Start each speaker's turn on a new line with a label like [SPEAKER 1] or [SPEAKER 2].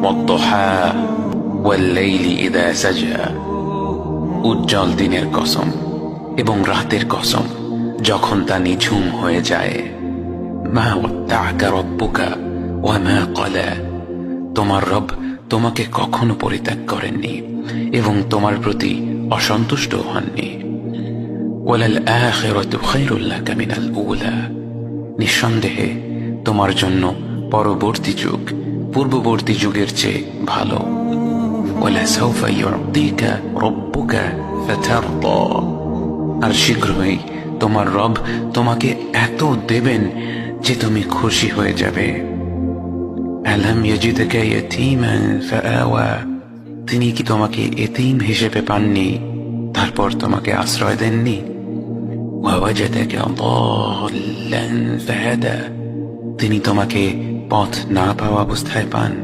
[SPEAKER 1] ওয়াদ-দুহা ওয়াল-লাইলি ইযা সাজা, উজ্জ্বল দিনের কসম এবং রাতের কসম যখন তা নিঝুম হয়ে যায়। মা ওয়াদ্দা'আকা রাব্বুকা ওয়া মা ক্বালা, তোমার রব তোমাকে কখনো পরিত্যাগ করেননি এবং তোমার প্রতি অসন্তুষ্ট হননি। ওয়ালাল আখিরাতু খায়রুল লাকা মিনাল উলা, নিঃসন্দেহে তোমার জন্য পরবর্তী যুগ পূর্ববর্তী যুগের চেয়ে ভালো। ওয়ালা সাওফা ইউ'তিকা রাব্বুকা ফাতারদা, আর শীঘ্রই তোমার রব তোমাকে এত দেবেন যে তুমি খুশি হয়ে যাবে। আলাম ইয়াজিদকা ইয়াতীমান ফাআওয়া, তিনি কি তোমাকে এতিম হিসেবে পাননি তারপর তোমাকে আশ্রয় দেননি? ওয়াওয়াজাদাকা দাল্লান ফাহাদা, তিনি তোমাকে পথ না পাওয়া অবস্থায় পান।